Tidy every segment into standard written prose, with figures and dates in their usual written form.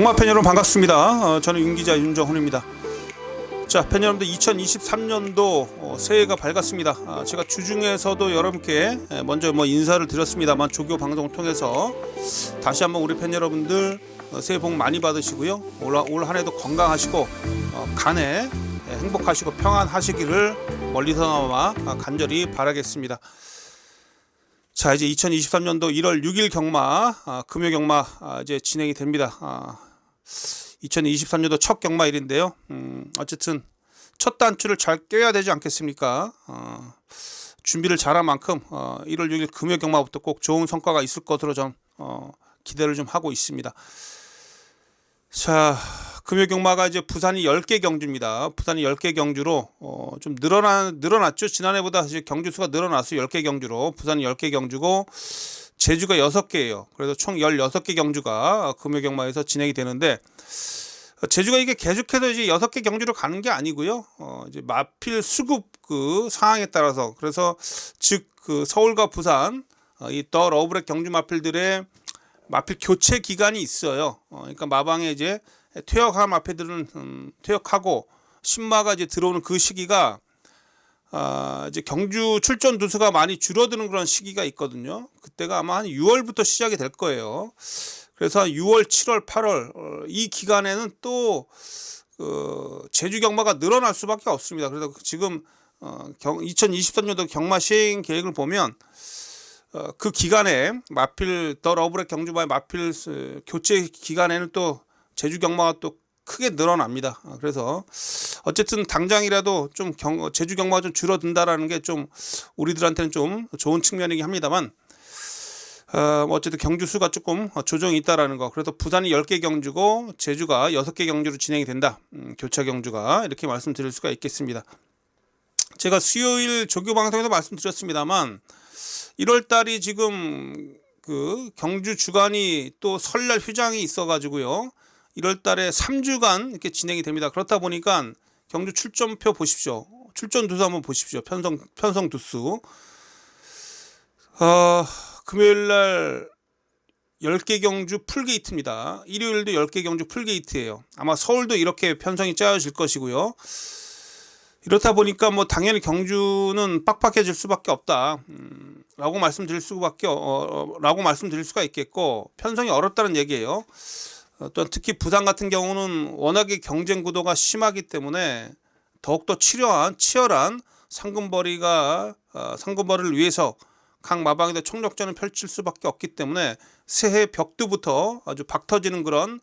경마 팬 여러분 반갑습니다. 저는 윤기자 윤정훈입니다. 자, 팬 여러분들 2023년도 새해가 밝았습니다. 제가 주중에서도 여러분께 먼저 인사를 드렸습니다만 조교 방송을 통해서 다시 한번 우리 팬 여러분들 새해 복 많이 받으시고요. 올 한 해도 건강하시고 간에 행복하시고 평안하시기를 멀리서나마 간절히 바라겠습니다. 자, 이제 2023년도 1월 6일 경마, 금요 경마 이제 진행이 됩니다. 2023년도 첫 경마일인데요. 어쨌든 첫 단추를 잘 껴야 되지 않겠습니까? 준비를 잘한 만큼 1월 6일 금요 경마부터 꼭 좋은 성과가 있을 것으로 좀 기대를 좀 하고 있습니다. 자, 금요 경마가 이제 부산이 10개 경주입니다. 부산이 10개 경주로 좀 늘어났죠. 지난해보다 이제 경주 수가 늘어났어요. 10개 경주로. 부산이 10개 경주고 제주가 6개예요. 그래서 총 16개 경주가 금요 경마에서 진행이 되는데 제주가 이게 계속해서 이제 6개 경주로 가는 게 아니고요. 이제 마필 수급 그 상황에 따라서 그래서 즉 그 서울과 부산 이 더 러브렉 경주 마필들의 마필 교체 기간이 있어요. 그러니까 마방에 이제 퇴역한 마필들은 퇴역하고 신마가 이제 들어오는 그 시기가 이제 경주 출전 두수가 많이 줄어드는 그런 시기가 있거든요. 그때가 아마 한 6월부터 시작이 될 거예요. 그래서 6월, 7월, 8월 이 기간에는 또 제주 경마가 늘어날 수밖에 없습니다. 그래서 지금 2023년도 경마 시행 계획을 보면 그 기간에 마필 더 러브렉 경주마의 마필 교체 기간에는 또 제주 경마가 또 크게 늘어납니다. 그래서 어쨌든 당장이라도 좀 제주 경마가 좀 줄어든다라는 게 좀 우리들한테는 좀 좋은 측면이긴 합니다만 어쨌든 경주 수가 조금 조정이 있다라는 거. 그래서 부산이 10개 경주고 제주가 6개 경주로 진행이 된다. 교차 경주가 이렇게 말씀드릴 수가 있겠습니다. 제가 수요일 조교 방송에서 말씀드렸습니다만 1월 달이 지금 그 경주 주간이 또 설날 휴장이 있어 가지고요. 1월 달에 3주간 이렇게 진행이 됩니다. 그렇다 보니까 경주 출전표 보십시오. 출전 두수 한번 보십시오. 편성 두수. 금요일 날 10개 경주 풀게이트입니다. 일요일도 10개 경주 풀게이트예요. 아마 서울도 이렇게 편성이 짜여질 것이고요. 이렇다 보니까 뭐 당연히 경주는 빡빡해질 수밖에 없다. 라고 말씀드릴 수가 있겠고 편성이 어렵다는 얘기예요. 또 특히 부산 같은 경우는 워낙에 경쟁 구도가 심하기 때문에 더욱더 치열한 상금벌이를 위해서 각 마방에다 총력전을 펼칠 수밖에 없기 때문에 새해 벽두부터 아주 박터지는 그런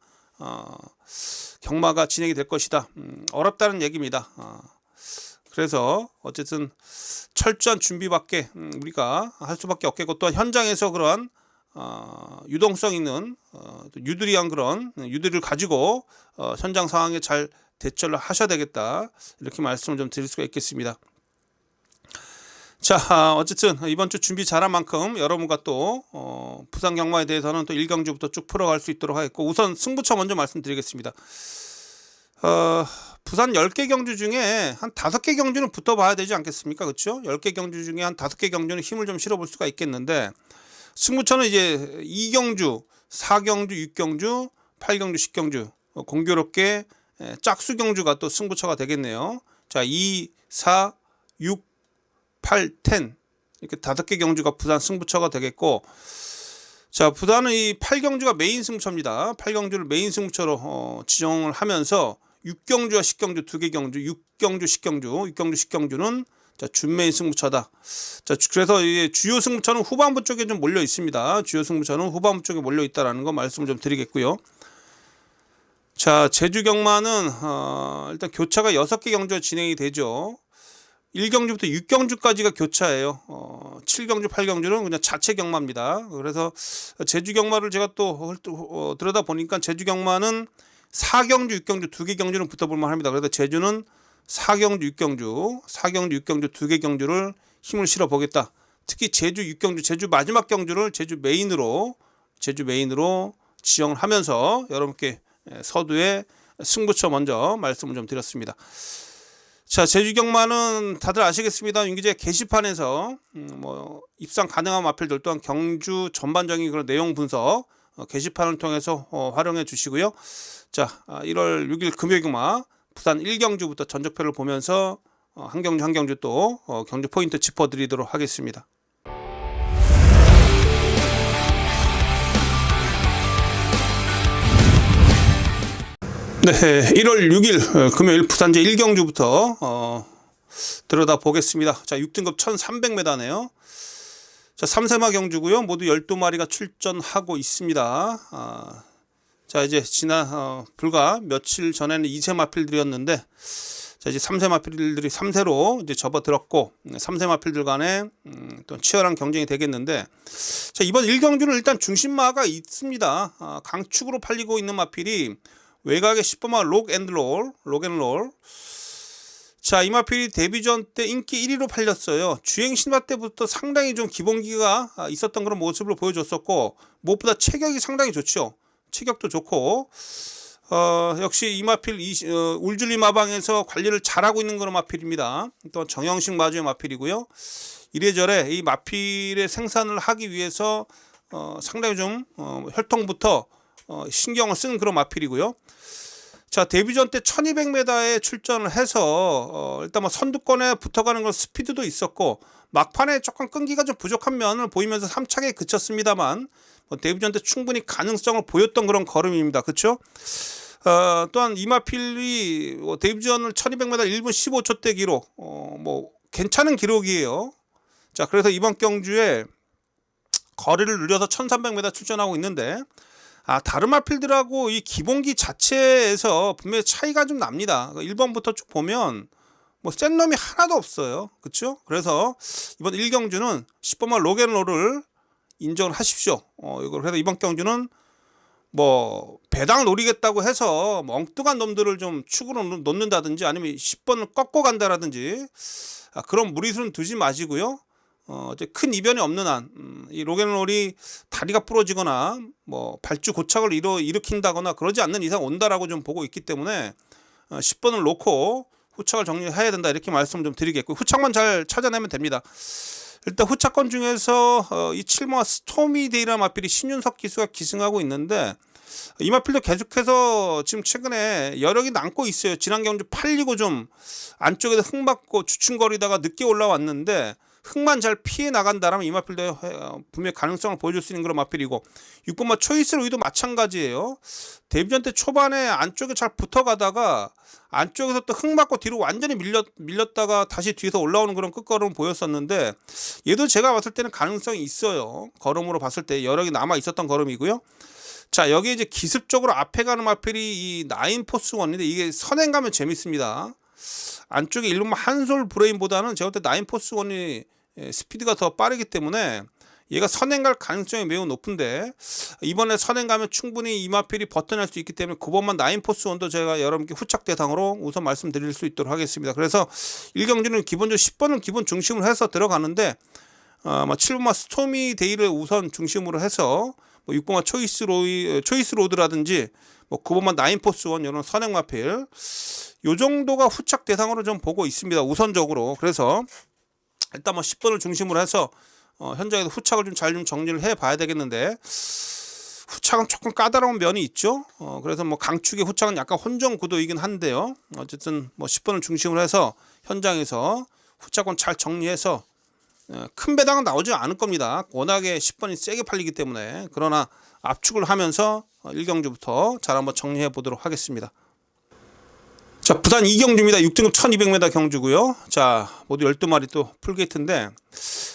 경마가 진행이 될 것이다. 어렵다는 얘기입니다. 그래서 어쨌든 철저한 준비밖에 우리가 할 수밖에 없겠고 또 현장에서 그러한 유동성 있는 유두리한 그런 유두리를 가지고 현장 상황에 잘 대처를 하셔야 되겠다 이렇게 말씀을 좀 드릴 수가 있겠습니다. 자, 어쨌든 이번 주 준비 잘한 만큼 여러분과 또 부산 경마에 대해서는 또 1경주부터 쭉 풀어갈 수 있도록 하겠고 우선 승부처 먼저 말씀드리겠습니다. 부산 10개 경주 중에 한 5개 경주는 붙어봐야 되지 않겠습니까? 그렇죠? 10개 경주 중에 한 5개 경주는 힘을 좀 실어볼 수가 있겠는데 승부처는 이제 2경주, 4경주, 6경주, 8경주, 10경주 공교롭게 짝수 경주가 또 승부처가 되겠네요. 자, 2, 4, 6, 8, 10 이렇게 5개 경주가 부산 승부처가 되겠고 자, 부산은 이 8경주가 메인 승부처입니다. 8경주를 메인 승부처로 지정을 하면서 6경주와 10경주 2개 경주, 6경주, 10경주, 6경주, 10경주는 자, 준메인 승부처다. 자, 그래서 이 주요 승부처는 후반부 쪽에 좀 몰려 있습니다. 주요 승부처는 후반부 쪽에 몰려 있다라는 거 말씀을 좀 드리겠고요. 자, 제주 경마는 일단 교차가 6개 경주가 진행이 되죠. 1경주부터 6경주까지가 교차예요. 7경주, 8경주는 그냥 자체 경마입니다. 그래서 제주 경마를 제가 또 들여다 보니까 제주 경마는 4경주, 6경주 2개 경주는 붙어볼 만합니다. 그래서 제주는 4경주, 6경주 2개 경주를 힘을 실어 보겠다. 특히 제주 6경주, 제주 마지막 경주를 제주 메인으로 지정을 하면서 여러분께 서두에 승부처 먼저 말씀을 좀 드렸습니다. 자, 제주 경마는 다들 아시겠습니다. 윤기재 게시판에서 입상 가능한 마필들 또한 경주 전반적인 그런 내용 분석 게시판을 통해서 활용해 주시고요. 자, 1월 6일 금요일마 부산 1경주부터 전적표를 보면서 한 경주 한 경주 또 경주 포인트 짚어드리도록 하겠습니다. 네, 1월 6일 금요일 부산제 1경주부터 들여다 보겠습니다. 자, 6등급 1300m네요. 자, 3세마 경주고요. 모두 12마리가 출전하고 있습니다. 자, 이제 지난 불과 며칠 전에는 2세마필들이었는데, 자, 이제 3세마필들이 3세로 이제 접어들었고, 3세마필들 간에 또 치열한 경쟁이 되겠는데, 자, 이번 1경주는 일단 중심마가 있습니다. 강축으로 팔리고 있는 마필이 외곽의 10번마 록앤롤. 자, 이 마필이 데뷔전 때 인기 1위로 팔렸어요. 주행 신화 때부터 상당히 좀 기본기가 있었던 그런 모습을 보여줬었고, 무엇보다 체격이 상당히 좋죠. 체격도 좋고, 역시 이 마필 울줄리 마방에서 관리를 잘하고 있는 그런 마필입니다. 또 정형식 마주의 마필이고요. 이래저래 이 마필의 생산을 하기 위해서 상당히 좀 혈통부터 신경을 쓰는 그런 마필이고요. 자, 데뷔전 때 1200m에 출전을 해서 일단 뭐 선두권에 붙어가는 그런 스피드도 있었고, 막판에 조금 끈기가 좀 부족한 면을 보이면서 3차게 그쳤습니다만, 데뷔전 때 충분히 가능성을 보였던 그런 걸음입니다. 그렇죠? 또한 이마필이 데뷔전을 1200m 1분 15초 대 기록, 뭐 괜찮은 기록이에요. 자, 그래서 이번 경주에 거리를 늘려서 1300m 출전하고 있는데, 다른 마필들하고 이 기본기 자체에서 분명히 차이가 좀 납니다. 1번부터 쭉 보면 뭐 센 놈이 하나도 없어요. 그렇죠? 그래서 이번 1경주는 10번마 록앤롤을 인정을 하십시오. 그래서 이번 경주는 뭐 배당을 노리겠다고 해서 뭐 엉뚱한 놈들을 좀 축으로 놓는다든지 아니면 10번을 꺾고 간다라든지 그런 무리수는 두지 마시고요. 큰 이변이 없는 한 이 록앤롤이 다리가 부러지거나 뭐 발주 고착을 일으킨다거나 그러지 않는 이상 온다라고 좀 보고 있기 때문에 10번을 놓고 후착을 정리해야 된다, 이렇게 말씀 좀 드리겠고, 후착만 잘 찾아내면 됩니다. 일단 후착권 중에서 이 7마 스토미데이라는 마필이 신윤석 기수가 기승하고 있는데, 이 마필도 계속해서 지금 최근에 여력이 남고 있어요. 지난 경주 팔리고 좀 안쪽에서 흙 맞고 주춤거리다가 늦게 올라왔는데, 흙만 잘 피해 나간다라면 이 마필도 분명히 가능성을 보여줄 수 있는 그런 마필이고, 6번마 초이스 로이도 마찬가지예요. 데뷔전 때 초반에 안쪽에 잘 붙어가다가 안쪽에서 또 흙 맞고 뒤로 완전히 밀렸다가 다시 뒤에서 올라오는 그런 끝걸음을 보였었는데, 얘도 제가 봤을 때는 가능성이 있어요. 걸음으로 봤을 때 여력이 남아 있었던 걸음이고요. 자, 여기 이제 기습적으로 앞에 가는 마필이 이 나인포스원인데, 이게 선행 가면 재밌습니다. 안쪽에 1번마 한솔 브레인보다는 제가 볼 때 나인포스원이 스피드가 더 빠르기 때문에 얘가 선행 갈 가능성이 매우 높은데, 이번에 선행 가면 충분히 이 마필이 버텨낼 수 있기 때문에 9번만 나인포스원도 제가 여러분께 후착 대상으로 우선 말씀드릴 수 있도록 하겠습니다. 그래서 1경주는 기본적으로 10번을 기본 중심으로 해서 들어가는데, 7번마 스토미 데이를 우선 중심으로 해서 뭐 6번마 초이스 로드라든지 뭐 9번마 나인포스원 이런 선행 마필 요 정도가 후착 대상으로 좀 보고 있습니다, 우선적으로. 그래서 일단 뭐 10번을 중심으로 해서 현장에서 후착을 좀 잘 좀 정리를 해 봐야 되겠는데, 후착은 조금 까다로운 면이 있죠. 그래서 뭐 강축의 후착은 약간 혼종 구도이긴 한데요. 어쨌든 뭐 10번을 중심으로 해서 현장에서 후착은 잘 정리해서 큰 배당은 나오지 않을 겁니다. 워낙에 10번이 세게 팔리기 때문에. 그러나 압축을 하면서 1경주부터 잘 한번 정리해 보도록 하겠습니다. 자, 부산 2경주입니다. 6등급 1200m 경주고요. 자, 모두 12마리 또 풀게이트인데,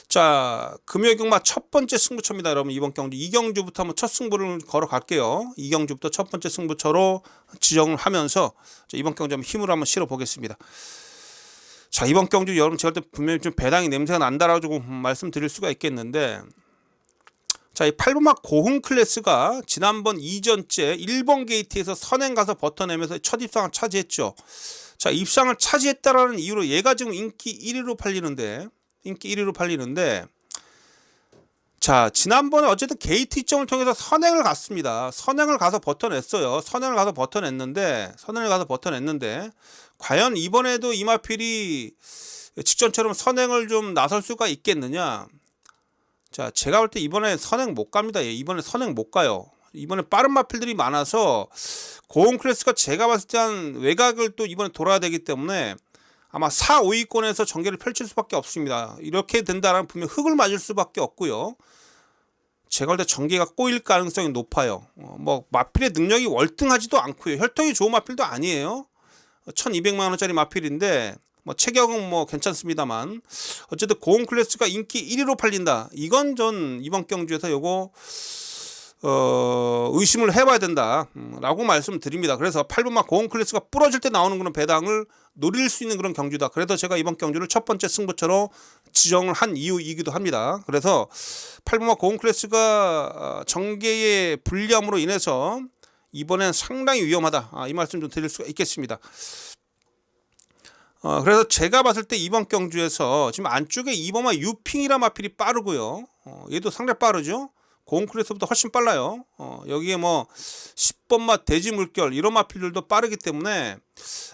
자, 금요일 경마 첫 번째 승부처입니다. 여러분, 이번 경주 2경주부터 한번 첫 승부를 걸어 갈게요. 2경주부터 첫 번째 승부처로 지정을 하면서 이번 경주 한번 힘을 한번 실어 보겠습니다. 자, 이번 경주 여러분 제가 볼 때 분명히 좀 배당이 냄새가 난다라고 조금 말씀드릴 수가 있겠는데, 자, 이 8번마 고흥 클래스가 지난번 이전째 1번 게이트에서 선행 가서 버텨내면서 첫 입상을 차지했죠. 자, 입상을 차지했다라는 이유로 얘가 지금 인기 1위로 팔리는데, 자, 지난번에 어쨌든 게이트 이점을 통해서 선행을 갔습니다. 선행을 가서 버텨냈어요. 선행을 가서 버텨냈는데 과연 이번에도 이마필이 직전처럼 선행을 좀 나설 수가 있겠느냐. 자, 제가 볼 때 이번에 선행 못 갑니다. 이번에 선행 못 가요. 이번에 빠른 마필들이 많아서 고온 클래스가 제가 봤을 때 한 외곽을 또 이번에 돌아야 되기 때문에 아마 4, 5위권에서 전개를 펼칠 수밖에 없습니다. 이렇게 된다면 분명 흙을 맞을 수밖에 없고요. 제가 볼 때 전개가 꼬일 가능성이 높아요. 뭐 마필의 능력이 월등하지도 않고요. 혈통이 좋은 마필도 아니에요. 1200만 원짜리 마필인데 뭐 체격은 뭐 괜찮습니다만 어쨌든 고온 클래스가 인기 1위로 팔린다. 이건 전 이번 경주에서 요거 의심을 해봐야 된다 라고 말씀드립니다. 그래서 8번마 고온 클래스가 부러질 때 나오는 그런 배당을 노릴 수 있는 그런 경주다. 그래서 제가 이번 경주를 첫 번째 승부처로 지정을 한 이유이기도 합니다. 그래서 8번마 고온 클래스가 전개의 불리함으로 인해서 이번엔 상당히 위험하다. 이 말씀 좀 드릴 수가 있겠습니다. 그래서 제가 봤을 때 이번 경주에서 지금 안쪽에 2번마 유핑이라 마필이 빠르고요. 얘도 상당히 빠르죠. 고온 클래스보다 훨씬 빨라요. 여기에 뭐 10번마 돼지 물결 이런 마필들도 빠르기 때문에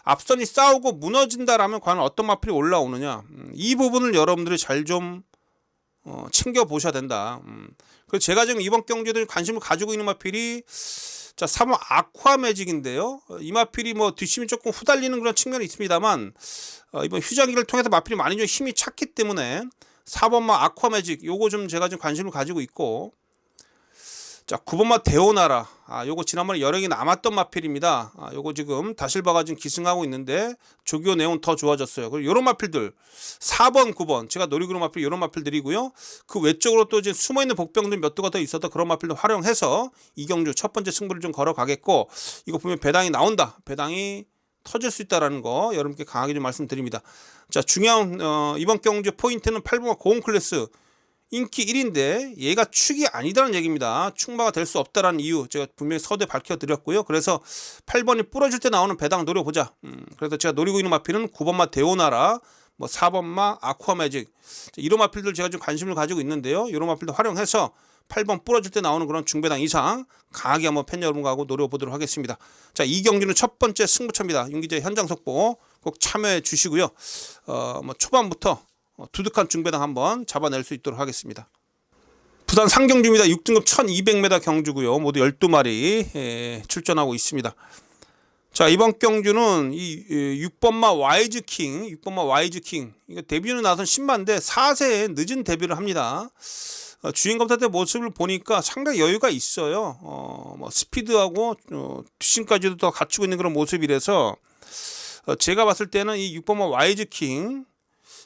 앞선이 싸우고 무너진다라면 과연 어떤 마필이 올라오느냐, 이 부분을 여러분들이 잘 좀 챙겨 보셔야 된다. 그래서 제가 지금 이번 경주에 관심을 가지고 있는 마필이 자 3번 아쿠아 매직인데요. 이 마필이 뭐 뒷심이 조금 후달리는 그런 측면이 있습니다만 이번 휴장기를 통해서 마필이 많이 좀 힘이 찼기 때문에 4번마 아쿠아 매직 요거 좀 제가 좀 관심을 가지고 있고, 자 9번마 데오나라 요거 지난번에 여력이 남았던 마필입니다. 요거 지금 다실바가 지금 기승하고 있는데 조교 내용 더 좋아졌어요. 그리고 요런 마필들 4번 9번 제가 놀이그룹 마필 요런 마필들이고요. 그 외적으로 또 이제 숨어있는 복병들 몇 두가 더 있었다. 그런 마필도 활용해서 이경주 첫 번째 승부를 좀 걸어가겠고, 이거 보면 배당이 나온다, 배당이 터질 수 있다라는 거 여러분께 강하게 좀 말씀드립니다. 자 중요한 이번 경주 포인트는 8번마 고온 클래스 인기 1인데 얘가 축이 아니다는 얘기입니다. 축마가 될 수 없다라는 이유 제가 분명히 서두에 밝혀드렸고요. 그래서 8번이 부러질 때 나오는 배당 노려보자. 그래서 제가 노리고 있는 마필은 9번마 데오나라, 뭐 4번마 아쿠아 매직 이런 마필들 제가 좀 관심을 가지고 있는데요. 이런 마필도 활용해서 8번 부러질 때 나오는 그런 중배당 이상 강하게 한번 팬 여러분하고 노려보도록 하겠습니다. 자, 이 경기는 첫 번째 승부처입니다. 윤기재 현장 속보 꼭 참여해 주시고요. 뭐 초반부터 두둑한 중배당 한번 잡아낼 수 있도록 하겠습니다. 부산 상경주입니다. 6등급 1200m 경주고요. 모두 12마리 출전하고 있습니다. 자, 이번 경주는 이 6번마 와이즈킹, 6번마 와이즈킹 이거 데뷔는 나선 10만인데 4세에 늦은 데뷔를 합니다. 주행 검사 때 모습을 보니까 상당히 여유가 있어요. 뭐 스피드하고 뒷심까지도 더 갖추고 있는 그런 모습이라서 제가 봤을 때는 이 6번마 와이즈킹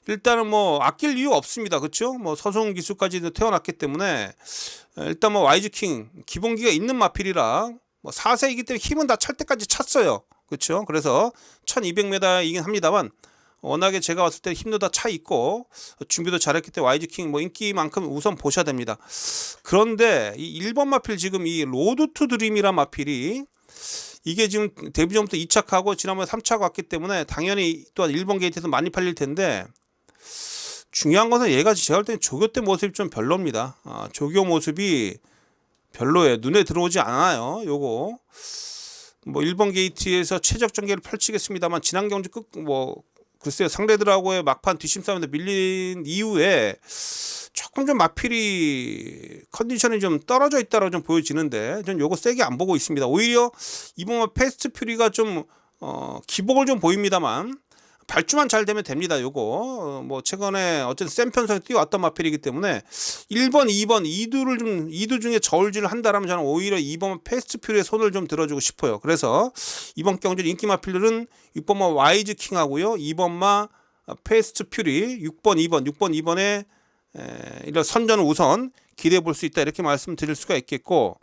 일단은 뭐 아낄 이유 없습니다. 그렇죠? 뭐 서송 기수까지 태어났기 때문에 일단 뭐 와이즈킹 기본기가 있는 마필이라 뭐 4세이기 때문에 힘은 다 찰 때까지 찼어요. 그렇죠? 그래서 1200m이긴 합니다만 워낙에 제가 봤을 때 힘도 다 차 있고 준비도 잘했기 때문에 와이즈킹 뭐 인기만큼 우선 보셔야 됩니다. 그런데 이 1번 마필 지금 이 로드 투 드림이란 마필이 이게 지금 데뷔 전부터 2착하고 지난번에 3착 왔기 때문에 당연히 또한 1번 게이트에서 많이 팔릴 텐데, 중요한 것은 얘가 제가 볼 때는 조교 때 모습이 좀 별로입니다. 조교 모습이 별로예요. 눈에 들어오지 않아요. 요거 뭐 1번 게이트에서 최적 전개를 펼치겠습니다만 지난 경주 글쎄요 상대들하고의 막판 뒷심 싸움에서 밀린 이후에 조금 좀 마필이 컨디션이 좀 떨어져 있다고 좀 보여지는데 전 요거 세게 안 보고 있습니다. 오히려 이번 패스트 퓨리가 좀 기복을 좀 보입니다만 발주만 잘 되면 됩니다. 요거 뭐 최근에 어쨌든 센 편성에 뛰어왔던 마필이기 때문에 1번, 2번 2두 중에 저울질을 한다라면 저는 오히려 2번 패스트 퓨리에 손을 좀 들어주고 싶어요. 그래서 이번 경주 인기 마필들은 6번마 와이즈 킹하고요, 2번마 패스트 퓨리, 6번, 2번에 이런 선전을 우선 기대해 볼 수 있다, 이렇게 말씀드릴 수가 있겠고,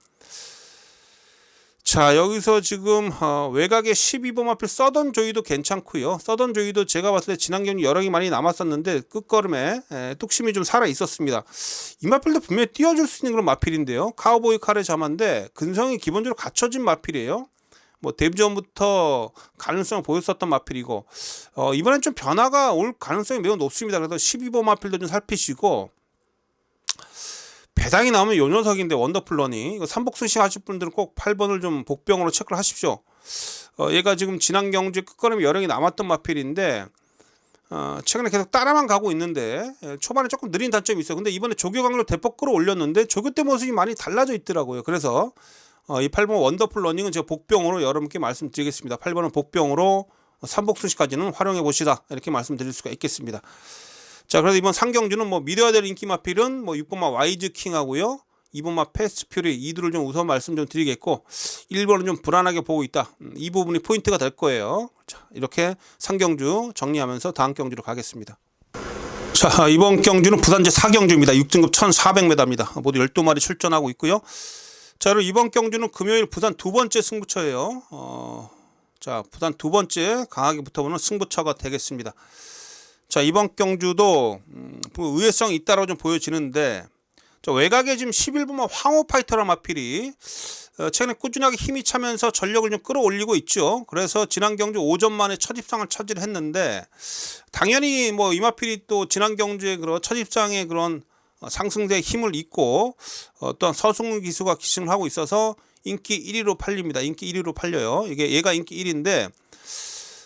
자 여기서 지금 외곽에 12번 마필 서던 조이도 괜찮고요. 서던 조이도 제가 봤을 때 지난 경기 여력이 많이 남았었는데 끝걸음에 뚝심이 좀 살아 있었습니다. 이 마필도 분명히 띄워줄 수 있는 그런 마필인데요. 카우보이 칼의 자마인데 근성이 기본적으로 갖춰진 마필이에요. 뭐 데뷔 전부터 가능성을 보였었던 마필이고 이번엔 좀 변화가 올 가능성이 매우 높습니다. 그래서 12번 마필도 좀 살피시고, 배당이 나오면 요 녀석인데 원더풀러니 이거 삼복승식 하실 분들은 꼭 8번을 좀 복병으로 체크를 하십시오. 얘가 지금 지난 경주에 끝걸음에 여력이 남았던 마필인데 최근에 계속 따라만 가고 있는데 초반에 조금 느린 단점이 있어요. 근데 이번에 조교 강로 대폭 끌어올렸는데 조교 때 모습이 많이 달라져 있더라고요. 그래서 이 8번 원더풀 러닝은 제가 복병으로 여러분께 말씀드리겠습니다. 8번은 복병으로 삼복순시까지는 활용해 보시다 이렇게 말씀드릴 수가 있겠습니다. 자, 그래서 이번 상경주는 뭐 믿어야 될 인기 마필은 뭐 6번마 와이즈 킹하고요, 2번마 패스트 퓨리 이 둘을 좀 우선 말씀 좀 드리겠고, 1번은 좀 불안하게 보고 있다. 이 부분이 포인트가 될 거예요. 자, 이렇게 상경주 정리하면서 다음 경주로 가겠습니다. 자, 이번 경주는 부산제 4경주입니다. 6등급 1400m입니다. 모두 12마리 출전하고 있고요. 자, 그리고 이번 경주는 금요일 부산 두 번째 승부처예요. 자, 부산 두 번째 강하게 붙어보는 승부처가 되겠습니다. 자, 이번 경주도 의외성이 있다고 좀 보여지는데, 자, 외곽에 지금 11번마 황호 파이터라는 마필이 최근에 꾸준하게 힘이 차면서 전력을 좀 끌어올리고 있죠. 그래서 지난 경주 5전 만에 첫 입상을 차지를 했는데, 당연히 뭐 이 마필이 또 지난 경주의 그런 첫 입상의 그런 상승세의 힘을 잇고 또한 서승훈 기수가 기승을 하고 있어서 인기 1위로 팔립니다. 인기 1위로 팔려요. 이게 얘가 인기 1위인데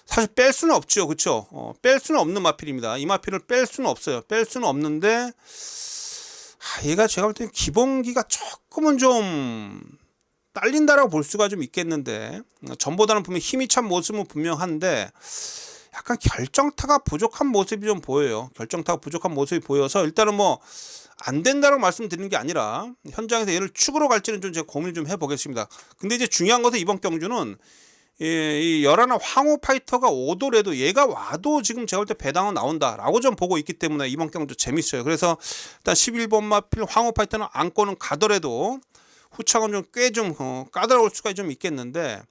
사실 뺄 수는 없죠. 그렇죠? 뺄 수는 없는 마필입니다. 이 마필을 뺄 수는 없어요. 뺄 수는 없는데 얘가 제가 볼 때는 기본기가 조금은 좀 딸린다라고 볼 수가 좀 있겠는데, 전보다는 분명 힘이 찬 모습은 분명한데 약간 결정타가 부족한 모습이 좀 보여요. 결정타가 부족한 모습이 보여서 일단은 뭐 안 된다고 말씀드리는 게 아니라 현장에서 얘를 축으로 갈지는 좀 제가 고민을 좀 해보겠습니다. 근데 이제 중요한 것은 이번 경주는 이 열하나 황호 파이터가 오더라도 얘가 와도 지금 제가 볼 때 배당은 나온다라고 좀 보고 있기 때문에 이번 경주 재밌어요. 그래서 일단 11번 마필 황호 파이터는 안고는 가더라도 후착은 좀 꽤 좀 까다로울 수가 좀 있겠는데,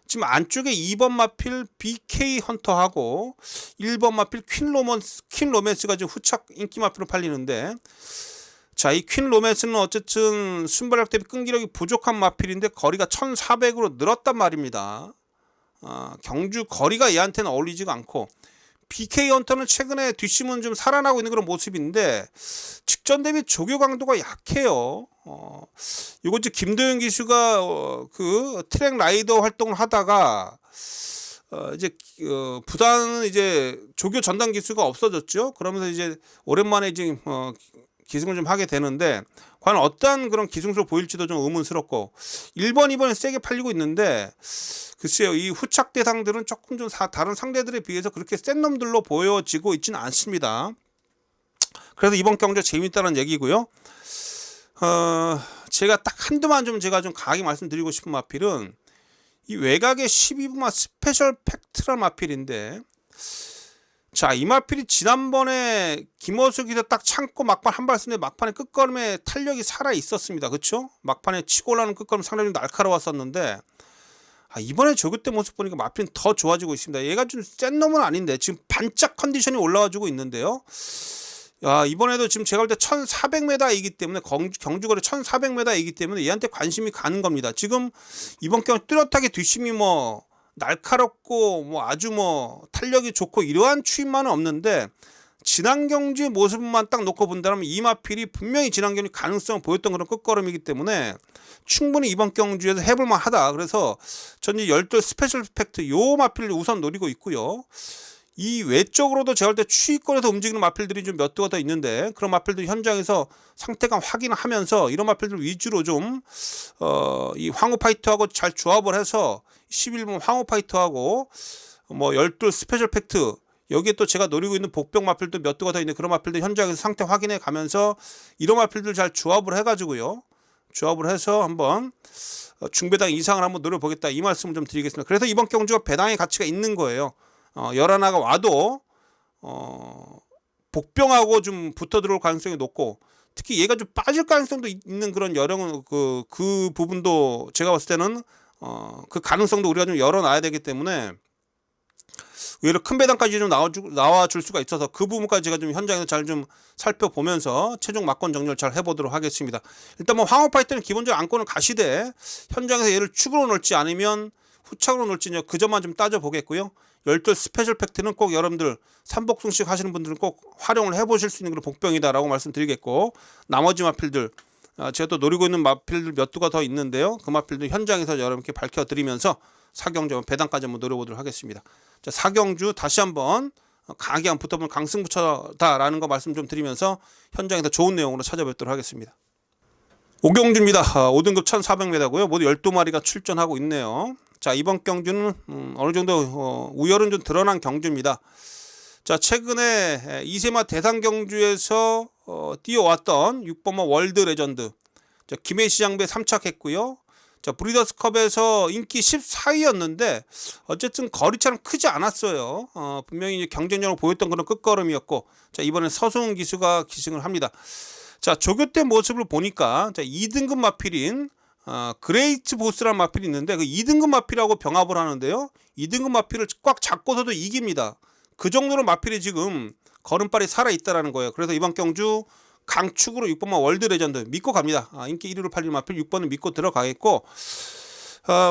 지금 안쪽에 2번 마필 BK 헌터하고 1번 마필 퀸 로맨스가 지금 후착 인기 마필로 팔리는데, 자, 이 퀸 로맨스는 어쨌든 순발력 대비 끈기력이 부족한 마필인데 거리가 1400으로 늘었단 말입니다. 경주 거리가 얘한테는 어울리지가 않고, BK 헌터는 최근에 뒷심은 좀 살아나고 있는 그런 모습인데 직전 대비 조교 강도가 약해요. 이거 이제 김도현 기수가 그 트랙 라이더 활동을 하다가 이제 부산은 이제 조교 전담 기수가 없어졌죠. 그러면서 이제 오랜만에 이제 기승을 좀 하게 되는데, 과연 어떠한 그런 기승수를 보일지도 좀 의문스럽고, 1번, 2번에 세게 팔리고 있는데 글쎄요, 이 후착 대상들은 조금 좀 다른 상대들에 비해서 그렇게 센 놈들로 보여지고 있지는 않습니다. 그래서 이번 경주 재밌다는 얘기고요. 제가 딱 한두만 좀 제가 좀 강하게 말씀드리고 싶은 마필은 이 외곽의 12부마 스페셜 팩트란 마필인데, 자, 이 마필이 지난번에 김어수 기자 딱 참고 막판 한 발 쓰는데 막판에 끝걸음에 탄력이 살아 있었습니다. 그렇죠? 막판에 치고 올라오는 끝걸음 상당히 날카로웠었는데, 이번에 조교 때 모습 보니까 마필은 더 좋아지고 있습니다. 얘가 좀 센 놈은 아닌데 지금 반짝 컨디션이 올라와주고 있는데요. 이번에도 지금 제가 볼 때 1400m이기 때문에 경주거리 1400m이기 때문에 얘한테 관심이 가는 겁니다. 지금 이번 경우 뚜렷하게 뒷심이 뭐 날카롭고 뭐 아주 뭐 탄력이 좋고 이러한 추임만은 없는데, 지난 경주의 모습만 딱 놓고 본다면 이 마필이 분명히 지난 경주 가능성을 보였던 그런 끝걸음이기 때문에 충분히 이번 경주에서 해볼만 하다. 그래서 저는 열돌 스페셜 팩트 요 마필을 우선 노리고 있고요. 이 외적으로도 제가 볼 때 추위권에서 움직이는 마필들이 좀 몇 두가 더 있는데, 그런 마필들 현장에서 상태감 확인을 하면서 이런 마필들 위주로 좀 이 황호 파이터하고 잘 조합을 해서 11번 황호 파이터하고 뭐 열돌 스페셜 팩트, 여기에 또 제가 노리고 있는 복병 마필도 몇 두가 더 있는 그런 마필들 현장에서 상태 확인해 가면서 이런 마필들 잘 조합을 해가지고요, 조합을 해서 한번 중배당 이상을 한번 노려보겠다, 이 말씀을 좀 드리겠습니다. 그래서 이번 경주가 배당의 가치가 있는 거예요. 열하나가 와도 복병하고 좀 붙어 들어올 가능성이 높고, 특히 얘가 좀 빠질 가능성도 있는 그런 여령은 그 부분도 제가 봤을 때는 그 가능성도 우리가 좀 열어놔야 되기 때문에 의외로 큰 배당까지 좀 나와줄 수가 있어서 그 부분까지 제가 좀 현장에서 잘 좀 살펴보면서 최종 막권 정리를 잘 해보도록 하겠습니다. 일단 뭐 황호 파이터는 기본적으로 안고는 가시되 현장에서 얘를 축으로 놓을지 아니면 후착으로 놓을지 그 점만 좀 따져보겠고요. 열돌 스페셜 팩트는 꼭 여러분들 삼복승식 하시는 분들은 꼭 활용을 해보실 수 있는 그런 복병이다라고 말씀드리겠고, 나머지 마필들 제가 또 노리고 있는 마필들 몇 두가 더 있는데요. 그 마필들 현장에서 여러분께 밝혀드리면서 사경주 배당까지 한번 노려보도록 하겠습니다. 자, 사경주 다시 한번 강하게 한번 붙어보는 강승부처다라는 거 말씀 좀 드리면서 현장에서 좋은 내용으로 찾아뵙도록 하겠습니다. 오경주입니다. 5등급 1400m고요. 모두 12마리가 출전하고 있네요. 자, 이번 경주는 어느 정도 우열은 좀 드러난 경주입니다. 자, 최근에 이세마 대상 경주에서 뛰어왔던 6번마 월드 레전드, 자, 김해시장배 3착했고요. 자, 브리더스컵에서 인기 14위였는데 어쨌든 거리차는 크지 않았어요. 분명히 이제 경쟁력을 보였던 그런 끝걸음이었고, 자, 이번에 서승훈 기수가 기승을 합니다. 자, 조교 때 모습을 보니까, 자, 2등급 마필인 그레이트 보스라는 마필이 있는데 그 2등급 마필하고 병합을 하는데요. 2등급 마필을 꽉 잡고서도 이깁니다. 그 정도로 마필이 지금 걸음발이 살아있다라는 거예요. 그래서 이번 경주 강축으로 6번마 월드 레전드 믿고 갑니다. 인기 1위로 팔리는 마필 6번은 믿고 들어가겠고,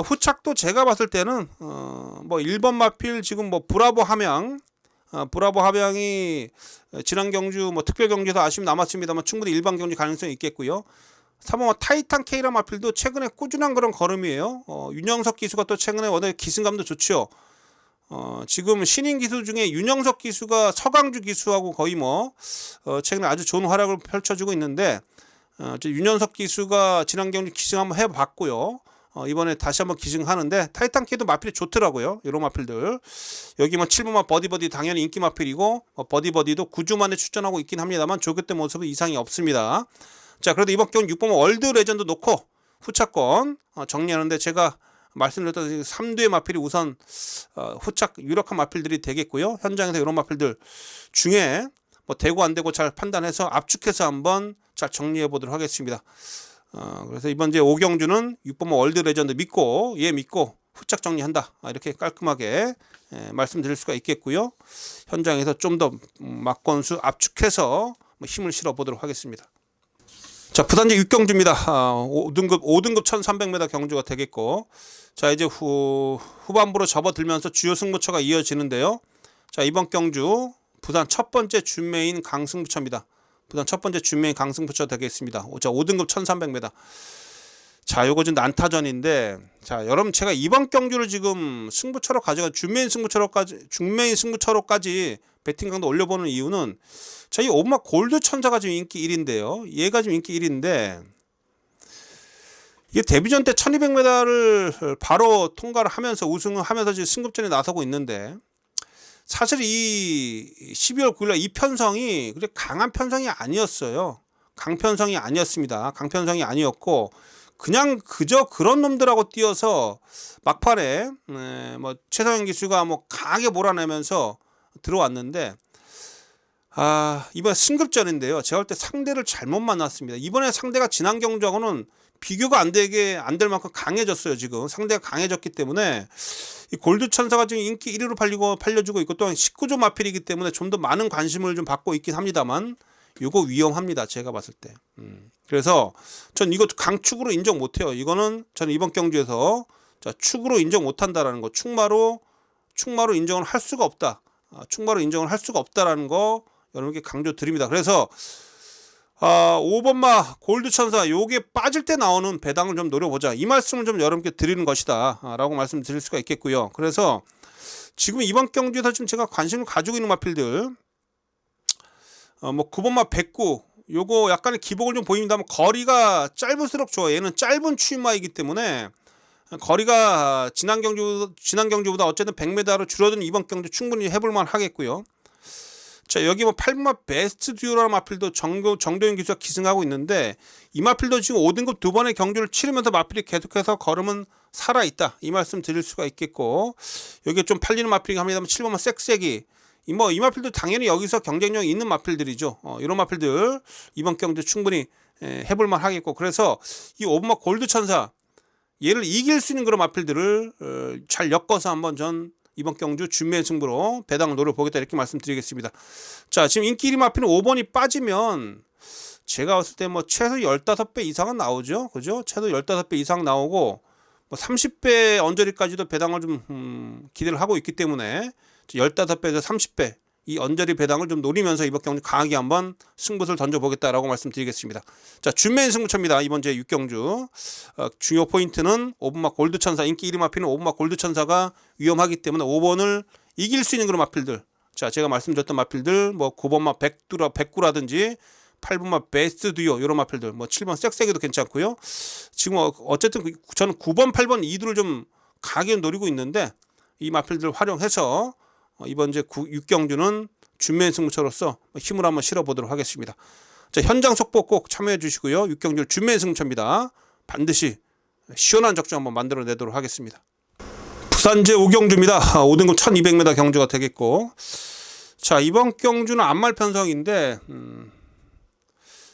후착도 제가 봤을 때는 뭐 1번 마필 지금 뭐 브라보 함양이 지난 경주 뭐 특별 경주에서 아쉬움 남았습니다만 충분히 일반 경주 가능성이 있겠고요. 3번 타이탄 K라 마필도 최근에 꾸준한 그런 걸음이에요. 윤영석 기수가 또 최근에 워낙 기승감도 좋죠. 지금 신인 기수 중에 윤영석 기수가 서강주 기수하고 거의 최근에 아주 좋은 활약을 펼쳐주고 있는데, 윤영석 기수가 지난 경주 기승 한번 해봤고요. 이번에 다시 한번 기승하는데 타이탄 K도 마필이 좋더라고요. 이런 마필들 여기 7번마 버디버디 당연히 인기 마필이고, 버디버디도 9주 만에 출전하고 있긴 합니다만 조교 때 모습은 이상이 없습니다. 자, 그래도 이번 경주 6번마 월드 레전드 놓고 후차권 정리하는데, 제가 말씀드렸던 3두의 마필이 우선 후착 유력한 마필들이 되겠고요. 현장에서 이런 마필들 중에 되고 안 되고 잘 판단해서 압축해서 한번 잘 정리해 보도록 하겠습니다. 그래서 이번 이제 오경주는 6번마 월드 레전드 믿고 후착 정리한다, 이렇게 깔끔하게 말씀드릴 수가 있겠고요. 현장에서 좀 더 막건수 압축해서 힘을 실어 보도록 하겠습니다. 자, 부산제 6경주입니다. 5등급 1300m 경주가 되겠고, 자, 이제 후반부로 접어들면서 주요 승부처가 이어지는데요. 자, 이번 경주 부산 첫 번째 준메인 강승부처입니다. 부산 첫 번째 준메인 강승부처 되겠습니다. 자, 5등급 1300m. 자, 요거 지금 난타전인데, 자, 여러분 제가 이번 경주를 지금 승부처로 가져가 준메인 승부처로까지 배팅 강도 올려보는 이유는, 자, 이 오마 골드 천사가 지금 인기 1인데요. 얘가 지금 인기 1인데, 이게 데뷔전 때 1200m를 바로 통과를 하면서 우승을 하면서 지금 승급전에 나서고 있는데, 사실 이 12월 9일날 이 편성이 그렇게 강한 편성이 아니었어요. 강편성이 아니었습니다. 강편성이 아니었고, 그냥 그저 그런 놈들하고 뛰어서 막판에 최성현 기수가 강하게 몰아내면서 들어왔는데, 이번 승급전인데요. 제가 볼 때 상대를 잘못 만났습니다. 이번에 상대가 지난 경주하고는 비교가 안 될 만큼 강해졌어요. 지금 상대가 강해졌기 때문에 이 골드 천사가 지금 인기 1위로 팔려주고 있고, 또한 19조 마필이기 때문에 좀 더 많은 관심을 좀 받고 있긴 합니다만, 이거 위험합니다. 제가 봤을 때. 그래서 전 이거 강축으로 인정 못해요. 이거는 저는 이번 경주에서 축으로 인정 못한다라는 거, 충마로 인정을 할 수가 없다. 충마로 인정을 할 수가 없다라는 거 여러분께 강조 드립니다. 그래서 5번마 골드 천사 요게 빠질 때 나오는 배당을 좀 노려보자, 이 말씀을 좀 여러분께 드리는 것이다 라고 말씀드릴 수가 있겠고요. 그래서 지금 이번 경주에서 지금 제가 관심을 가지고 있는 마필들, 9번마 109 요거 약간의 기복을 좀 보입니다만 거리가 짧을수록 좋아요. 얘는 짧은 추임마이기 때문에 거리가 지난 경주보다 어쨌든 100m로 줄어든 이번 경주 충분히 해볼만 하겠고요. 자, 여기 8번마 베스트 듀오라는 마필도 정도윤 기수가 기승하고 있는데, 이 마필도 지금 5등급 두 번의 경주를 치르면서 마필이 계속해서 걸음은 살아있다, 이 말씀 드릴 수가 있겠고, 여기에 좀 팔리는 마필이 합니다만 7번마 섹색이 이 마필도 당연히 여기서 경쟁력이 있는 마필들이죠. 이런 마필들 이번 경주 충분히 해볼만 하겠고, 그래서 이 5번마 골드 천사 얘를 이길 수 있는 그런 마필들을 잘 엮어서 한번 전 이번 경주 준메인 승부로 배당을 노려보겠다, 이렇게 말씀드리겠습니다. 자, 지금 인기 1위 마필은 5번이 빠지면 제가 봤을 때 최소 15배 이상은 나오죠. 그죠? 최소 15배 이상 나오고 30배 언저리까지도 배당을 좀 기대를 하고 있기 때문에 15배에서 30배 이 언저리 배당을 좀 노리면서 이번 경주 강하게 한번 승부를 던져보겠다라고 말씀드리겠습니다. 자, 준메인 승부처입니다. 이번 제 6경주 주요 포인트는 5번마 골드 천사, 인기 1위 마필은 5번마 골드 천사가 위험하기 때문에 5번을 이길 수 있는 그런 마필들, 자, 제가 말씀드렸던 마필들 9번마 백구라든지 8번마 베스트 듀오 이런 마필들, 뭐 7번 섹세기도 괜찮고요. 지금 어쨌든 저는 9번, 8번 이두를 좀 강하게 노리고 있는데 이 마필들 활용해서 이번 이제 6경주는 준매 승부처로서 힘을 한번 실어보도록 하겠습니다. 자, 현장 속보 꼭 참여해 주시고요. 6경주 준매 승부처입니다. 반드시 시원한 적중 한번 만들어내도록 하겠습니다. 부산제 5경주입니다. 5등급 1200m 경주가 되겠고, 자, 이번 경주는 안말 편성인데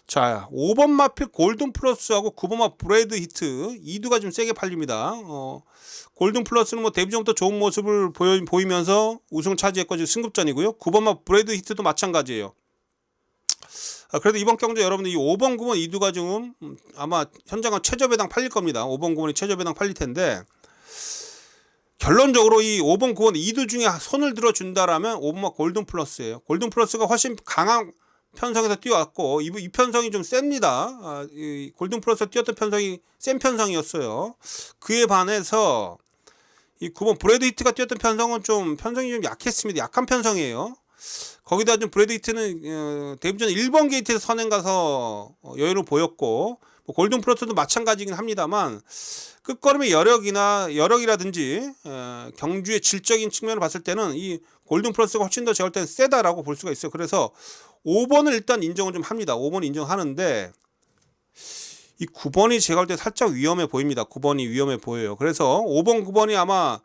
자, 5번 마필 골든 플러스하고 9번 마 브레드 히트 이두가 좀 세게 팔립니다. 골든 플러스는 뭐 데뷔 전부터 좋은 모습을 보이면서 우승을 차지했고 지금 승급전이고요. 9번 마 브레드 히트도 마찬가지예요. 그래도 이번 경주 여러분들 이 5번 9번 이두가 좀 아마 현장은 최저배당 팔릴 겁니다. 5번 9번이 최저배당 팔릴 텐데, 결론적으로 이 5번 9번 이두 중에 손을 들어준다라면 5번마 골든 플러스예요. 골든 플러스가 훨씬 강한 편성에서 뛰어왔고 이 편성이 좀 셉니다. 이 골든 플러스 뛰었던 편성이 센 편성이었어요. 그에 반해서 이 9번 브래드 히트가 뛰었던 편성은 좀 편성이 좀 약했습니다. 약한 편성이에요. 거기다 좀 브래드 히트는 데뷔 전 1번 게이트에서 선행 가서 여유를 보였고, 뭐 골든 플러스도 마찬가지긴 합니다만 끝걸음의 여력이라든지 경주의 질적인 측면을 봤을 때는 이 골든 플러스가 훨씬 더 제가 볼 때는 세다라고 볼 수가 있어요. 그래서 5번을 일단 인정을 좀 합니다. 5번 인정하는데 이 9번이 제가 볼 때 살짝 위험해 보입니다. 9번이 위험해 보여요. 그래서 5번 9번이 아마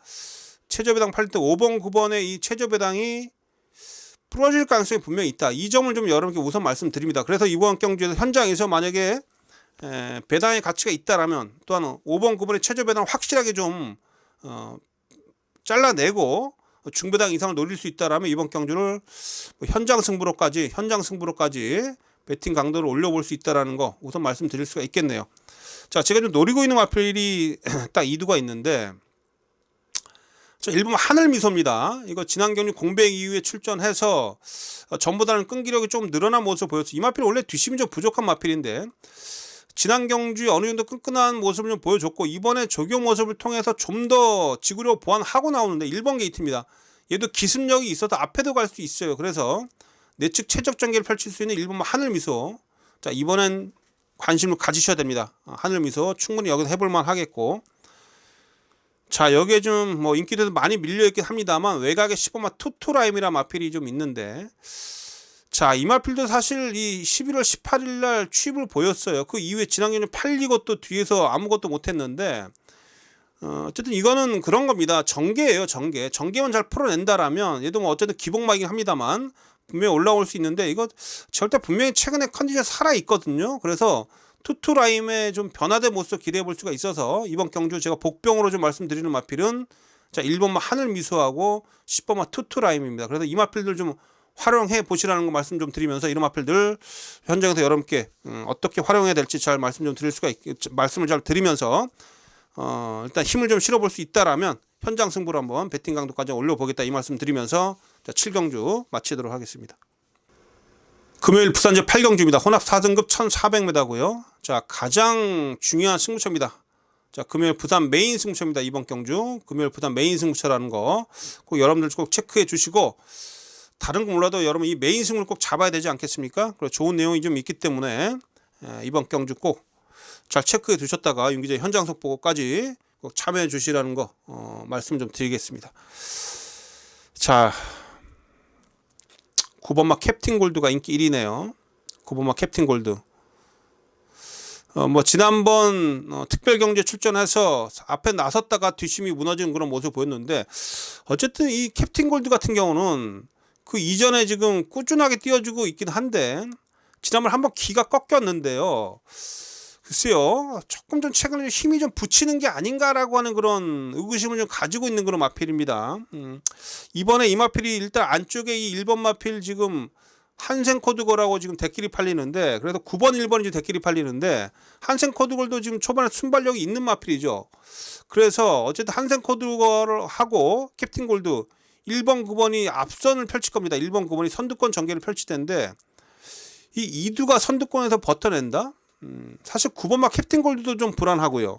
최저배당 팔 때 5번 9번의 이 최저배당이 부러질 가능성이 분명히 있다. 이 점을 좀 여러분께 우선 말씀드립니다. 그래서 이번 경주에서 현장에서 만약에 배당의 가치가 있다라면, 또한 5번 9번의 최저배당을 확실하게 좀 잘라내고 중배당 이상을 노릴 수 있다라면 이번 경주를 현장 승부로까지 배팅 강도를 올려볼 수 있다라는 거 우선 말씀드릴 수가 있겠네요. 자, 제가 좀 노리고 있는 마필이 딱 이두가 있는데, 자, 1번 하늘미소입니다. 이거 지난 경주 공백 이후에 출전해서 전보다는 끈기력이 좀 늘어난 모습을 보였어요. 이 마필 원래 뒷심이 좀 부족한 마필인데 지난 경주에 어느 정도 끈끈한 모습을 좀 보여줬고, 이번에 적용 모습을 통해서 좀 더 지구력 보완하고 나오는데 1번 게이트입니다. 얘도 기습력이 있어서 앞에도 갈 수 있어요. 그래서 내측 최적 전개를 펼칠 수 있는 1번 하늘미소. 자, 이번엔 관심을 가지셔야 됩니다. 하늘미소 충분히 여기서 해볼만 하겠고, 자, 여기에 좀 뭐 인기도 많이 밀려있긴 합니다만 외곽에 10번마 투투라임이라 마필이 좀 있는데, 자, 이 마필도 사실 이 11월 18일 날 취입을 보였어요. 그 이후에 지난 경주 팔리고 또 뒤에서 아무것도 못했는데, 어쨌든 이거는 그런 겁니다. 전개예요. 전개만 잘 풀어낸다라면 얘도 뭐 어쨌든 기복막이긴 합니다만 분명히 올라올 수 있는데, 이거 절대 분명히 최근에 컨디션 살아 있거든요. 그래서 투투라임의 좀 변화된 모습 기대해 볼 수가 있어서 이번 경주 제가 복병으로 좀 말씀드리는 마필은, 자, 1번마 하늘미소하고 10번마 투투라임입니다. 그래서 이 마필들 좀 활용해 보시라는 거 말씀 좀 드리면서 이런 마필들 현장에서 여러분께 어떻게 활용해야 될지 잘 말씀을 잘 드리면서 일단 힘을 좀 실어볼 수 있다라면 현장 승부를 한번 배팅 강도까지 올려보겠다 이 말씀 드리면서, 자, 7경주 마치도록 하겠습니다. 금요일 부산제 8경주입니다. 혼합 4등급 1400m고요. 자, 가장 중요한 승부처입니다. 자, 금요일 부산 메인 승부처입니다. 이번 경주 금요일 부산 메인 승부처라는 거 꼭 여러분들 꼭 체크해 주시고, 다른 거 몰라도 여러분 이 메인 승부를 꼭 잡아야 되지 않겠습니까? 그리고 좋은 내용이 좀 있기 때문에 이번 경주 꼭 잘 체크해 두셨다가 윤 기자의 현장 속보까지 꼭 참여해 주시라는 거 말씀 좀 드리겠습니다. 자, 9번마 캡틴 골드가 인기 1위네요. 9번마 캡틴 골드. 뭐 지난번 특별 경주에 출전해서 앞에 나섰다가 뒷심이 무너지는 그런 모습을 보였는데, 어쨌든 이 캡틴 골드 같은 경우는 그 이전에 지금 꾸준하게 띄워주고 있긴 한데 지난번 한번 기가 꺾였는데요. 글쎄요, 조금 좀 최근에 힘이 좀 붙이는 게 아닌가라고 하는 그런 의구심을 좀 가지고 있는 그런 마필입니다. 이번에 이 마필이 일단 안쪽에 이 1번 마필 지금 한생 코드걸하고 지금 대끼리 팔리는데, 그래서 9번 1번이 지금 대끼리 팔리는데 한생 코드걸도 지금 초반에 순발력이 있는 마필이죠. 그래서 어쨌든 한생 코드걸하고 캡틴 골드 1번 9번이 앞선을 펼칠 겁니다. 1번 9번이 선두권 전개를 펼칠 텐데 이 이두가 선두권에서 버텨낸다? 사실 9번마 캡틴 골드도 좀 불안하고요.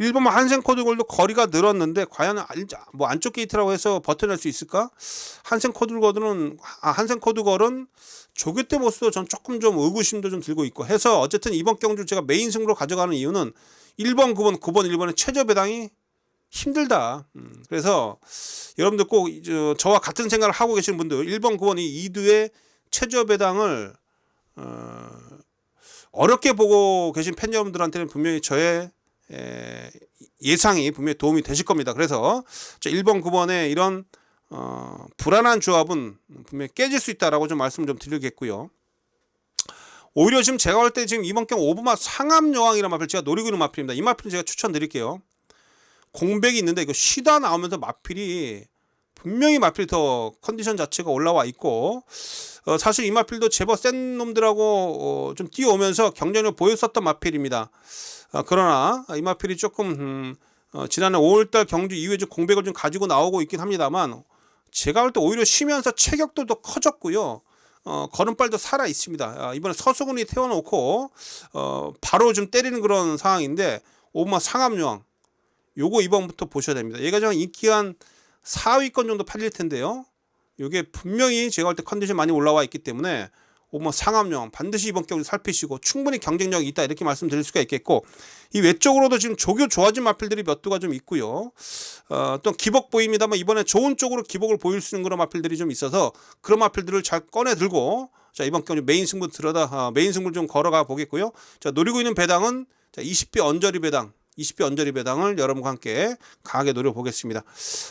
1번마 한센 코드 골드 거리가 늘었는데 과연 뭐 안쪽 게이트라고 해서 버텨낼 수 있을까? 한센 코드 걸은 조교 때 모습도 전 조금 좀 의구심도 좀 들고 있고 해서 어쨌든 이번 경주 제가 메인 승부로 가져가는 이유는 1번, 9번, 9번, 1번의 최저 배당이 힘들다. 그래서 여러분들 꼭 저와 같은 생각을 하고 계시는 분들 1번, 9번 이 2두의 최저 배당을 어렵게 보고 계신 팬 여러분들한테는 분명히 저의 예상이 분명히 도움이 되실 겁니다. 그래서 1번, 9번의 이런 불안한 조합은 분명히 깨질 수 있다라고 좀 말씀 좀 드리겠고요. 오히려 지금 제가 볼 때 지금 이번 경우 5번마 상암여왕이라는 마필 제가 노리고 있는 마필입니다. 이 마필은 제가 추천드릴게요. 공백이 있는데 이거 쉬다 나오면서 마필이 분명히 마필이 더 컨디션 자체가 올라와 있고 사실 이 마필도 제법 센 놈들하고 좀 뛰어오면서 경쟁력을 보였었던 마필입니다. 그러나 이 마필이 조금 지난해 5월달 경주 이후에 좀 공백을 좀 가지고 나오고 있긴 합니다만 제가 볼 때 오히려 쉬면서 체격도 더 커졌고요. 걸음발도 살아 있습니다. 이번에 서수근이 태워놓고 바로 좀 때리는 그런 상황인데 5번마 상암여왕 요거 이번부터 보셔야 됩니다. 얘가 좀 인기 한 4위권 정도 팔릴 텐데요. 요게 분명히 제가 볼 때 컨디션 많이 올라와 있기 때문에 5번 상암여왕 반드시 이번 경기 살피시고 충분히 경쟁력이 있다 이렇게 말씀드릴 수가 있겠고 이 외쪽으로도 지금 조교 좋아진 마필들이 몇 두가 좀 있고요. 또 기복 보입니다만 이번에 좋은 쪽으로 기복을 보일 수 있는 그런 마필들이 좀 있어서 그런 마필들을 잘 꺼내 들고 자 이번 경기 메인 승부 메인 승부를 좀 걸어가 보겠고요. 자 노리고 있는 배당은 자 20배 언저리 배당 20배 언저리 배당을 여러분과 함께 강하게 노려보겠습니다.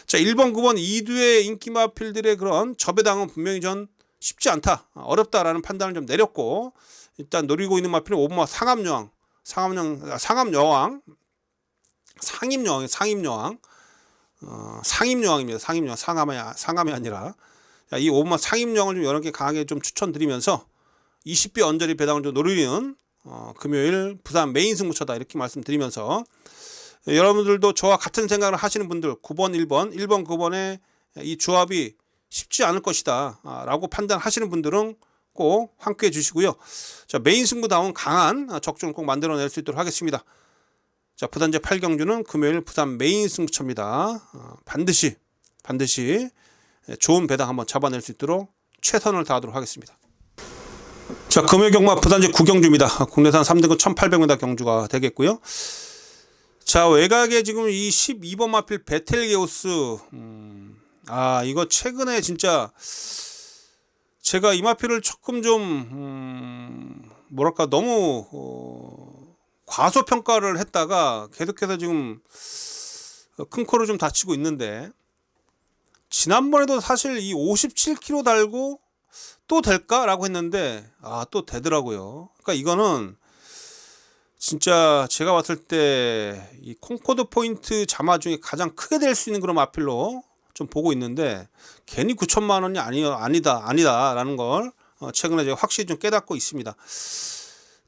자 1번 9번 2두의 인기 마필들의 그런 저배당은 분명히 전 쉽지 않다 어렵다라는 판단을 좀 내렸고 일단 노리고 있는 마필은 5번마 상암여왕 상임여왕입니다. 상암이 아니라 이 5번마 상임여왕을 좀 여러 개 강하게 좀 추천드리면서 20배 언저리 배당을 좀 노리는 금요일 부산 메인 승부처다 이렇게 말씀드리면서 여러분들도 저와 같은 생각을 하시는 분들 9번 1번 9번의 이 조합이 쉽지 않을 것이다 라고 판단하시는 분들은 꼭 함께해 주시고요. 자 메인 승부다운 강한 적중을 꼭 만들어낼 수 있도록 하겠습니다. 자 부단제 8경주는 금요일 부산 메인 승부처입니다. 반드시 좋은 배당 한번 잡아낼 수 있도록 최선을 다하도록 하겠습니다. 자 금요일 경마 부단제 9경주입니다. 국내산 3등급 1800m 경주가 되겠고요. 자 외곽에 지금 이 12번 마필 베텔게우스 이거 최근에 진짜 제가 이 마필을 조금 좀 뭐랄까 너무 과소평가를 했다가 계속해서 지금 큰 코를 좀 다치고 있는데 지난번에도 사실 이 57kg 달고 또 될까라고 했는데 또 되더라고요. 그러니까 이거는 진짜 제가 봤을 때 이 콩코드 포인트 자마 중에 가장 크게 될 수 있는 그런 마필로 좀 보고 있는데 괜히 9천만 원이 아니다라는 걸 최근에 제가 확실히 좀 깨닫고 있습니다.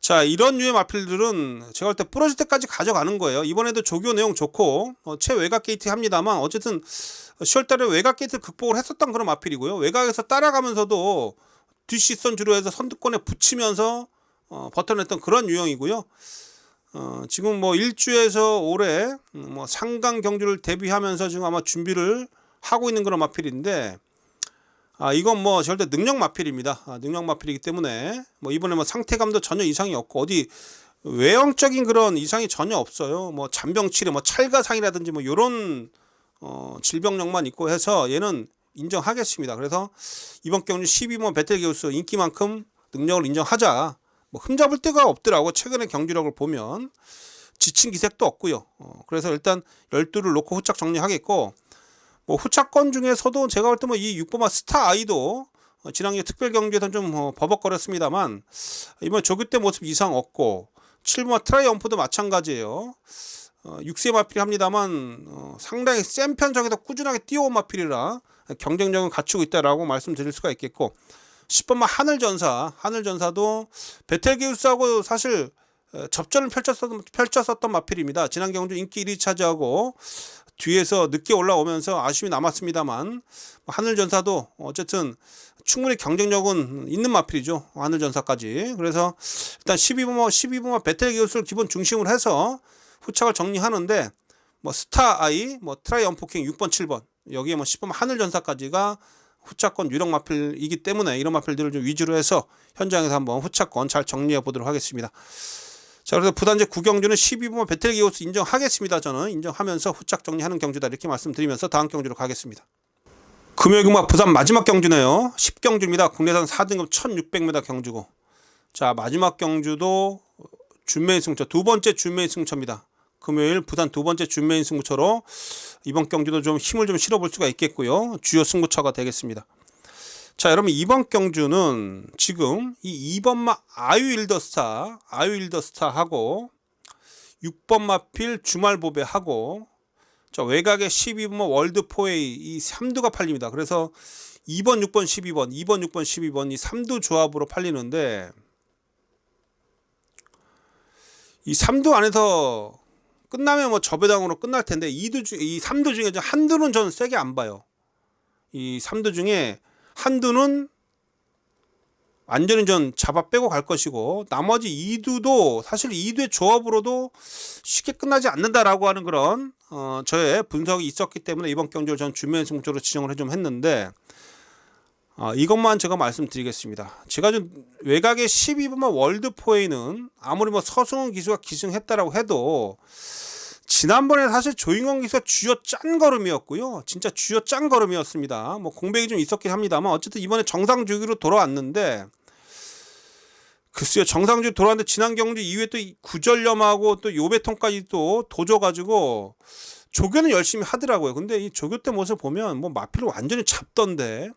자 이런 류의 마필들은 제가 볼 때 부러질 때까지 가져가는 거예요. 이번에도 조교 내용 좋고 최외곽 게이트 합니다만 어쨌든 10월달에 외곽 게이트를 극복을 했었던 그런 마필이고요. 외곽에서 따라가면서도 뒷시선 주로 해서 선두권에 붙이면서 버텨냈던 그런 유형이고요. 지금 뭐 일주에서 올해 뭐 상강 경주를 대비하면서 지금 아마 준비를 하고 있는 그런 마필인데 이건 뭐 절대 능력 마필입니다. 능력 마필이기 때문에 뭐 이번에 뭐 상태감도 전혀 이상이 없고 어디 외형적인 그런 이상이 전혀 없어요. 뭐 잔병치레 뭐 찰가상이라든지 뭐 요런 질병력만 있고 해서 얘는 인정하겠습니다. 그래서 이번 경주 12번 베텔게우스 인기만큼 능력을 인정하자. 뭐 흠잡을 데가 없더라고. 최근의 경주력을 보면 지친 기색도 없고요. 그래서 일단 12를 놓고 후착 정리하겠고 뭐 후착권 중에서도 제가 볼 때 뭐 이 6번마 스타 아이도 지난해 특별 경주에서 좀 버벅거렸습니다만 이번 조교 때 모습 이상 없고 7번마 트라이엄프도 마찬가지예요. 6세 마필이 합니다만 상당히 센 편적에서 꾸준하게 뛰어온 마필이라 경쟁력은 갖추고 있다라고 말씀드릴 수가 있겠고 10번마 하늘전사도 베텔게우스하고 사실 접전을 펼쳤었던 마필입니다. 지난 경주 인기 1위 차지하고 뒤에서 늦게 올라오면서 아쉬움이 남았습니다만 하늘전사도 어쨌든 충분히 경쟁력은 있는 마필이죠. 하늘전사까지. 그래서 일단 12분마 배틀기어스를 기본 중심으로 해서 후착을 정리하는데 뭐 스타아이, 뭐 트라이 언포킹 6번, 7번 여기에 뭐 10번 하늘전사까지가 후차권 유력 마필이기 때문에 이런 마필들을 좀 위주로 해서 현장에서 한번 후차권 잘 정리해 보도록 하겠습니다. 자, 그래서 부단지 9경주는 12분마 배틀기어스 인정하겠습니다. 저는 인정하면서 후착 정리하는 경주다 이렇게 말씀드리면서 다음 경주로 가겠습니다. 금요일경마 부산 마지막 경주네요. 10경주입니다. 국내산 4등급 1600m 경주고, 자 마지막 경주도 준메인 승부처, 두 번째 준메인 승부처입니다. 금요일 부산 두 번째 준메인 승부처로 이번 경주도 좀 힘을 좀 실어볼 수가 있겠고요. 주요 승부처가 되겠습니다. 자, 여러분 이번 경주는 지금 이 2번마 아유일더스타하고 6번 마필 주말보배하고 자 외곽에 12번마 월드포웨이 이 3두가 팔립니다. 그래서 2번, 6번, 12번, 2번, 6번, 12번 이 3두 조합으로 팔리는데 이 3두 안에서 끝나면 뭐 저배당으로 끝날 텐데 이 3두 중에 한두는 저는 세게 안 봐요. 이 3두 중에 한두는 완전히 전 잡아 빼고 갈 것이고 나머지 2두도 사실 2두의 조합으로도 쉽게 끝나지 않는다라고 하는 그런 저의 분석이 있었기 때문에 이번 경주를 전 준메인 승부처로 지정을 좀 했는데 이것만 제가 말씀드리겠습니다. 제가 좀 외곽의 12번마 월드포에는 아무리 뭐 서승훈 기수가 기승했다라고 해도 지난번에 사실 조인권 기수가 주요 짠 걸음이었고요. 진짜 주요 짠 걸음이었습니다. 뭐 공백이 좀 있었긴 합니다만 어쨌든 이번에 정상 주기로 돌아왔는데 글쎄요, 정상 주기 돌아왔는데 지난 경주 이후에 또 구절염하고 또 요배통까지 또 도져가지고 조교는 열심히 하더라고요. 근데 이 조교 때 모습 보면 뭐 마필을 완전히 잡던데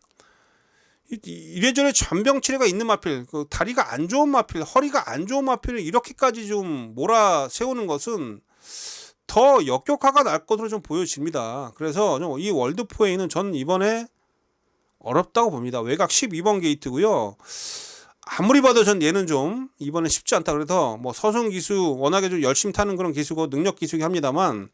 이래저래 전병치레가 있는 마필, 그 다리가 안 좋은 마필, 허리가 안 좋은 마필을 이렇게까지 좀 몰아 세우는 것은 더 역효과가 날 것으로 좀 보여집니다. 그래서 이 월드포에는 전 이번에 어렵다고 봅니다. 외곽 12번 게이트고요. 아무리 봐도 전 얘는 좀 이번에 쉽지 않다. 그래서 뭐 서승 기수 워낙에 좀 열심히 타는 그런 기수고 능력 기수이긴 합니다만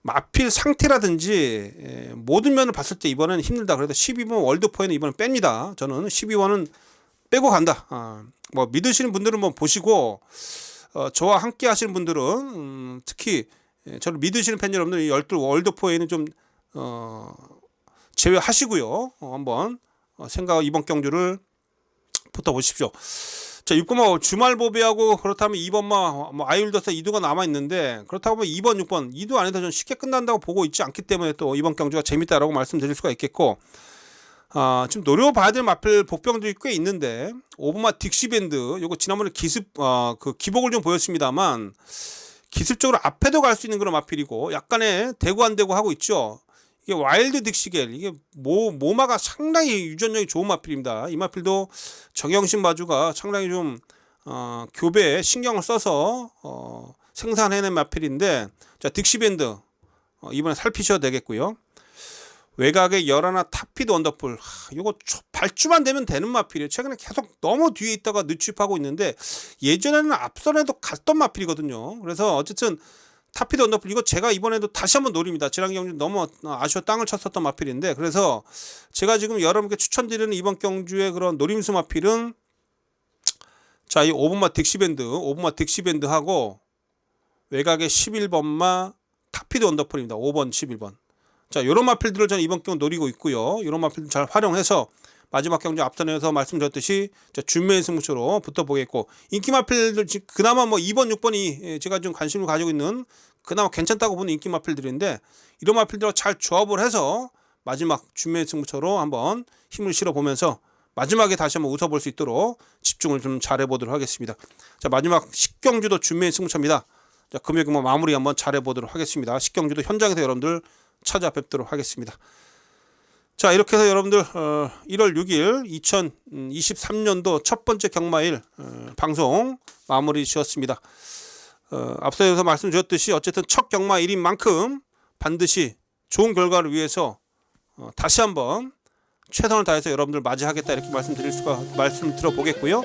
마필 상태라든지 모든 면을 봤을 때 이번에는 힘들다. 그래서 12번 월드포에는 이번에 뺍니다. 저는 12번은 빼고 간다. 뭐 믿으시는 분들은 뭐 보시고 저와 함께 하시는 분들은 특히 저를 믿으시는 팬 여러분들 이 12 월드포에는 좀 제외하시고요. 한번 생각 이번 경주를 붙어보십시오. 자, 6번마 주말보배하고 그렇다면 2번마 뭐 아이울더스 2두가 남아있는데 그렇다고 하면 2번, 6번 2두 안에서 좀 쉽게 끝난다고 보고 있지 않기 때문에 또 이번 경주가 재밌다라고 말씀드릴 수가 있겠고 지금 노려봐야 될 마필 복병들이 꽤 있는데 5번마 딕시밴드 요거 지난번에 그 기복을 좀 보였습니다만 기습적으로 앞에도 갈 수 있는 그런 마필이고 약간의 대구 안 대구 하고 있죠. 이게 와일드 딕시겔 이게 모마가 상당히 유전력이 좋은 마필입니다. 이 마필도 정영신 마주가 상당히 좀 교배에 신경을 써서 생산해낸 마필인데 자 딕시밴드 이번에 살피셔도 되겠고요. 외곽에 11 탑피드 언더풀 이거 발주만 되면 되는 마필이에요. 최근에 계속 너무 뒤에 있다가 늦추입하고 있는데 예전에는 앞선에도 갔던 마필이거든요. 그래서 어쨌든 탑피드 언더풀 이거 제가 이번에도 다시 한번 노립니다. 지난 경주 너무 아쉬워 땅을 쳤었던 마필인데 그래서 제가 지금 여러분께 추천드리는 이번 경주의 그런 노림수 마필은 자 이 5번마 딕시밴드하고 외곽에 11번마 탑피드 언더풀입니다. 5번 11번 자 요런 마필들을 저는 이번 경주 노리고 있고요. 요런 마필들 잘 활용해서 마지막 경주 앞선에서 말씀드렸듯이 준메인 승부처로 붙어보겠고 인기 마필들 그나마 뭐 2번 6번이 제가 좀 관심을 가지고 있는 그나마 괜찮다고 보는 인기 마필들인데 이런 마필들과 잘 조합을 해서 마지막 준메인 승부처로 한번 힘을 실어보면서 마지막에 다시 한번 웃어볼 수 있도록 집중을 좀 잘 해보도록 하겠습니다. 자 마지막 10경주도 준메인 승부처입니다. 자 금요일 마무리 한번 잘 해보도록 하겠습니다. 10경주도 현장에서 여러분들 찾아뵙도록 하겠습니다. 자 이렇게 해서 여러분들 1월 6일 2023년도 첫 번째 경마일 방송 마무리 지었습니다. 앞서서 말씀드렸듯이 어쨌든 첫 경마일인 만큼 반드시 좋은 결과를 위해서 다시 한번 최선을 다해서 여러분들 맞이하겠다 이렇게 말씀드려 보겠고요.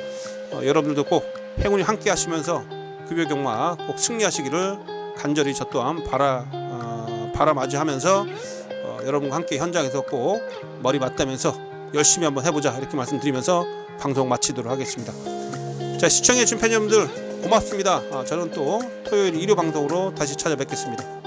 여러분들도 꼭 행운이 함께 하시면서 급여 경마 꼭 승리하시기를 간절히 저 또한 바라맞이하면서 여러분과 함께 현장에서 꼭 머리 맞대면서 열심히 한번 해보자 이렇게 말씀드리면서 방송 마치도록 하겠습니다. 자, 시청해주신 팬 여러분들 고맙습니다. 저는 또 토요일 일요 방송으로 다시 찾아뵙겠습니다.